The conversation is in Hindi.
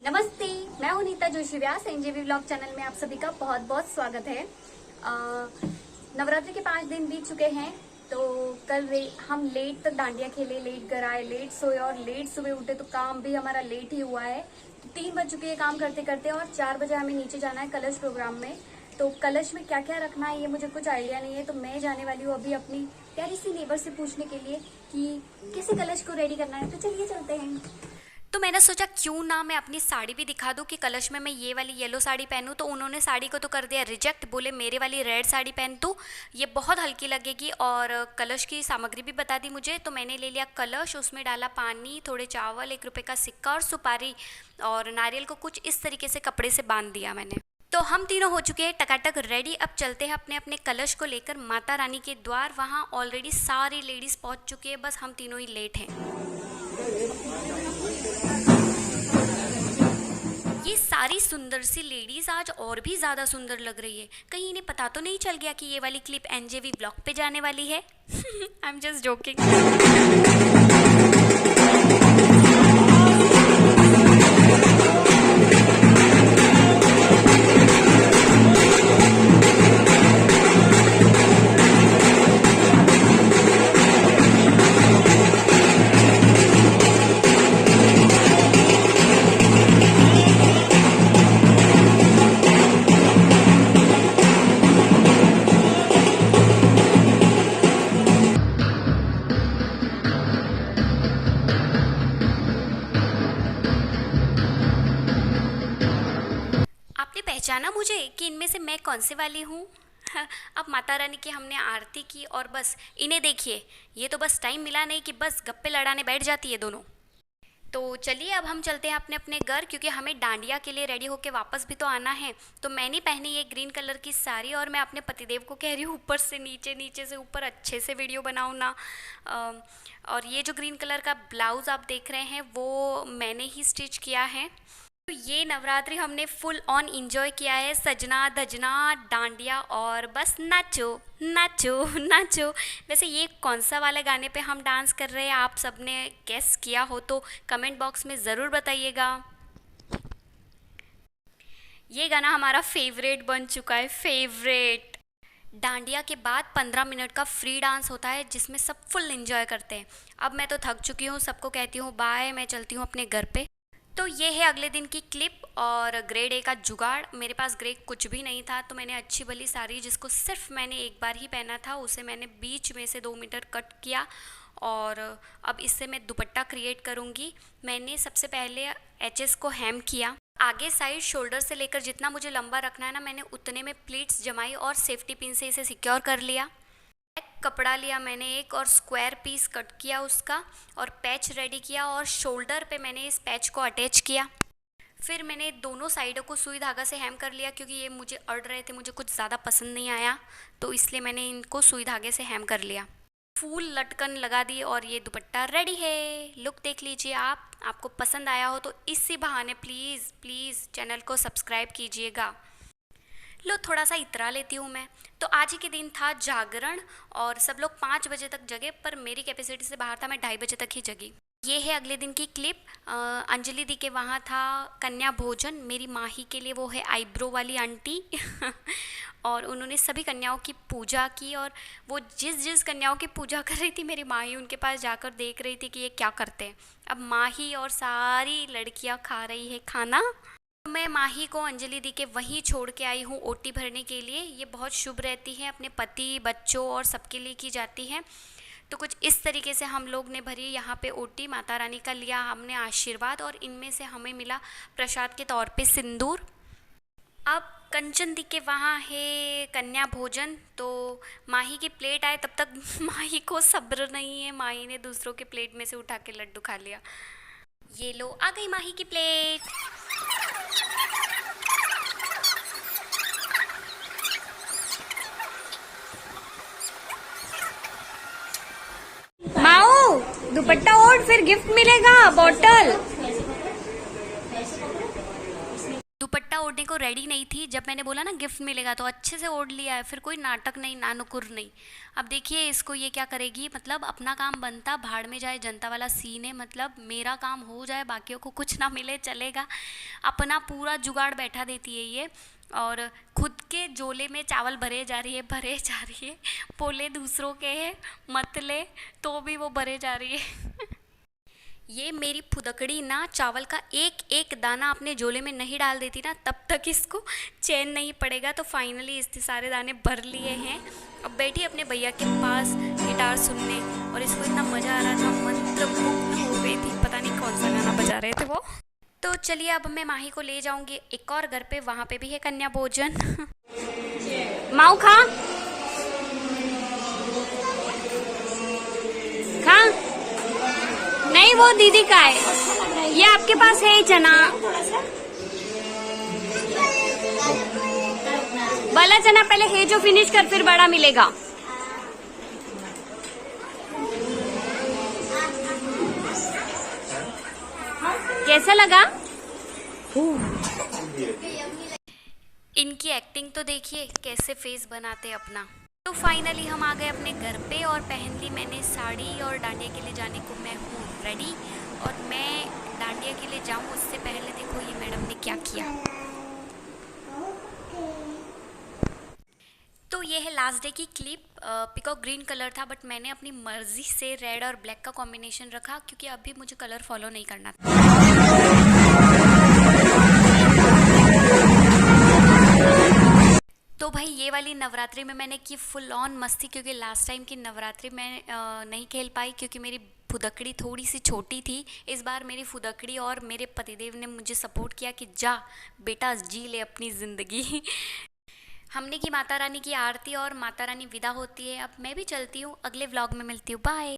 नमस्ते, मैं हूं नीता जोशी व्यास। एनजेबी व्लॉग चैनल में आप सभी का बहुत बहुत स्वागत है। नवरात्रि के 5 दिन बीत चुके हैं। तो कल हम लेट तक डांडिया खेले, लेट घर आए, लेट सोए और लेट सुबह उठे, तो काम भी हमारा लेट ही हुआ है। तो 3 बज चुके हैं काम करते करते और 4 बजे हमें नीचे जाना है कलश प्रोग्राम में। तो कलश में क्या क्या रखना है ये मुझे कुछ आइडिया नहीं है, तो मैं जाने वाली हूँ अभी अपनी प्यारी सी नेबर से पूछने के लिए कि कैसे कलश को रेडी करना है। तो चलिए चलते हैं। तो मैंने सोचा क्यों ना मैं अपनी साड़ी भी दिखा दूं कि कलश में मैं ये वाली येलो साड़ी पहनूं। तो उन्होंने साड़ी को तो कर दिया रिजेक्ट, बोले मेरे वाली रेड साड़ी पहन तू, ये बहुत हल्की लगेगी। और कलश की सामग्री भी बता दी मुझे। तो मैंने ले लिया कलश, उसमें डाला पानी, थोड़े चावल, 1 रुपये का सिक्का और सुपारी और नारियल को कुछ इस तरीके से कपड़े से बांध दिया मैंने। तो हम तीनों हो चुके हैं टकाटक रेडी। अब चलते हैं अपने अपने कलश को लेकर माता रानी के द्वार। वहाँ ऑलरेडी सारी लेडीज़ पहुँच चुकी है, बस हम तीनों ही लेट हैं। ये सारी सुंदर सी लेडीज आज और भी ज़्यादा सुंदर लग रही है। कहीं इन्हें पता तो नहीं चल गया कि ये वाली क्लिप एनजेवी ब्लॉग पे जाने वाली है। I am just joking. पहचाना मुझे कि इनमें से मैं कौन से वाली हूँ? अब माता रानी की हमने आरती की और बस इन्हें देखिए, ये तो बस टाइम मिला नहीं कि बस गप्पे लड़ाने बैठ जाती है दोनों। तो चलिए अब हम चलते हैं अपने अपने घर, क्योंकि हमें डांडिया के लिए रेडी होके वापस भी तो आना है। तो मैंने पहनी ये ग्रीन कलर की साड़ी और मैं अपने पतिदेव को कह रही हूँ ऊपर से नीचे, नीचे से ऊपर अच्छे से वीडियो बनाऊँ ना। और ये जो ग्रीन कलर का ब्लाउज़ आप देख रहे हैं वो मैंने ही स्टिच किया है। तो ये नवरात्रि हमने फुल ऑन इंजॉय किया है, सजना धजना डांडिया और बस नाचो नाचो नाचो। वैसे ये कौन सा वाले गाने पे हम डांस कर रहे हैं, आप सबने गेस किया हो तो कमेंट बॉक्स में ज़रूर बताइएगा। ये गाना हमारा फेवरेट बन चुका है, फेवरेट। डांडिया के बाद 15 मिनट का फ्री डांस होता है जिसमें सब फुल इंजॉय करते हैं। अब मैं तो थक चुकी हूँ, सबको कहती हूँ बाय, मैं चलती हूँ अपने घर पे। तो ये है अगले दिन की क्लिप और ग्रेड ए का जुगाड़। मेरे पास ग्रेड कुछ भी नहीं था, तो मैंने अच्छी भली साड़ी जिसको सिर्फ मैंने एक बार ही पहना था उसे मैंने बीच में से 2 मीटर कट किया और अब इससे मैं दुपट्टा क्रिएट करूँगी। मैंने सबसे पहले एचएस को हेम किया, आगे साइड शोल्डर से लेकर जितना मुझे लंबा रखना है ना, मैंने उतने में प्लीट्स जमाई और सेफ्टी पिन से इसे सिक्योर कर लिया। कपड़ा लिया मैंने एक और स्क्वायर पीस कट किया उसका और पैच रेडी किया और शोल्डर पे मैंने इस पैच को अटैच किया। फिर मैंने दोनों साइडों को सुई धागा से हेम कर लिया, क्योंकि ये मुझे अड़ रहे थे, मुझे कुछ ज़्यादा पसंद नहीं आया, तो इसलिए मैंने इनको सुई धागे से हेम कर लिया। फूल लटकन लगा दी और ये दुपट्टा रेडी है। लुक देख लीजिए आप, आपको पसंद आया हो तो इसी बहाने प्लीज़ प्लीज़ चैनल को सब्सक्राइब कीजिएगा। लो थोड़ा सा इतरा लेती हूँ मैं। तो आज ही के दिन था जागरण और सब लोग 5 बजे तक जगे, पर मेरी कैपेसिटी से बाहर था, मैं 2:30 बजे तक ही जगी। ये है अगले दिन की क्लिप। अंजलि दी के वहाँ था कन्या भोजन। मेरी माही के लिए वो है आईब्रो वाली आंटी और उन्होंने सभी कन्याओं की पूजा की और वो जिस जिस कन्याओं की पूजा कर रही थी मेरी माही उनके पास जाकर देख रही थी कि ये क्या करते हैं। अब माही और सारी लड़कियाँ खा रही है खाना। मैं माही को अंजलि दी के वहीं छोड़ के आई हूँ ओटी भरने के लिए। ये बहुत शुभ रहती है, अपने पति बच्चों और सबके लिए की जाती है। तो कुछ इस तरीके से हम लोग ने भरी यहाँ पे ओटी, माता रानी का लिया हमने आशीर्वाद और इनमें से हमें मिला प्रसाद के तौर पे सिंदूर। अब कंचन दी के वहाँ है कन्या भोजन। तो माही की प्लेट आए तब तक माही को सब्र नहीं है, माही ने दूसरों के प्लेट में से उठा के लड्डू खा लिया। ये लो आ गई माही की प्लेट। माओ दुपट्टा ओढ़, फिर गिफ्ट मिलेगा बॉटल। दुपट्टा ओढ़ने को रेडी नहीं थी। जब मैंने बोला ना गिफ्ट मिलेगा तो अच्छे से ओढ़ लिया है, फिर कोई नाटक नहीं, नानुकुर नहीं। अब देखिए इसको ये क्या करेगी, मतलब अपना काम बनता भाड़ में जाए जनता वाला सीन है। मतलब मेरा काम हो जाए, बाकियों को कुछ ना मिले चलेगा, अपना पूरा जुगाड़ बैठा देती है ये। और खुद के झोले में चावल भरे जा रही है, भरे जा रही है। बोले दूसरों के है मत ले, तो भी वो भरे जा रही है। ये मेरी फुदकड़ी ना चावल का एक एक दाना अपने झोले में नहीं डाल देती ना, तब तक इसको चैन नहीं पड़ेगा। तो फाइनली इसने सारे दाने भर लिए हैं। अब बैठी अपने भैया के पास गिटार सुनने, और इसको इतना मज़ा आ रहा था, मंत्रमुग्ध हो गई थी। पता नहीं कौन सा गाना बजा रहे थे वो। तो चलिए अब मैं माही को ले जाऊंगी एक और घर पे, वहाँ पे भी है कन्या भोजन। माऊ खा खा। नहीं वो दीदी का है, ये आपके पास है चना वाला चना, पहले है जो फिनिश कर, फिर बड़ा मिलेगा। कैसा लगा? इनकी एक्टिंग तो देखिए कैसे फेस बनाते अपना। तो फाइनली हम आ गए अपने घर पे, और पहन ली मैंने साड़ी, और डांडिया के लिए जाने को मैं हूँ रेडी। और मैं डांडिया के लिए जाऊँ उससे पहले देखो ये मैडम ने क्या किया। तो ये है लास्ट डे की क्लिप। पिकॉक ग्रीन कलर था, बट मैंने अपनी मर्जी से रेड और ब्लैक का कॉम्बिनेशन रखा, क्योंकि अभी मुझे कलर फॉलो नहीं करना था। तो भाई ये वाली नवरात्रि में मैंने की फुल ऑन मस्ती, क्योंकि लास्ट टाइम की नवरात्रि में नहीं खेल पाई, क्योंकि मेरी फुदकड़ी थोड़ी सी छोटी थी। इस बार मेरी फुदकड़ी और मेरे पतिदेव ने मुझे सपोर्ट किया कि जा बेटा जी ले अपनी ज़िंदगी। हमने की माता रानी की आरती, और माता रानी विदा होती है। अब मैं भी चलती हूँ, अगले व्लॉग में मिलती हूँ, बाय।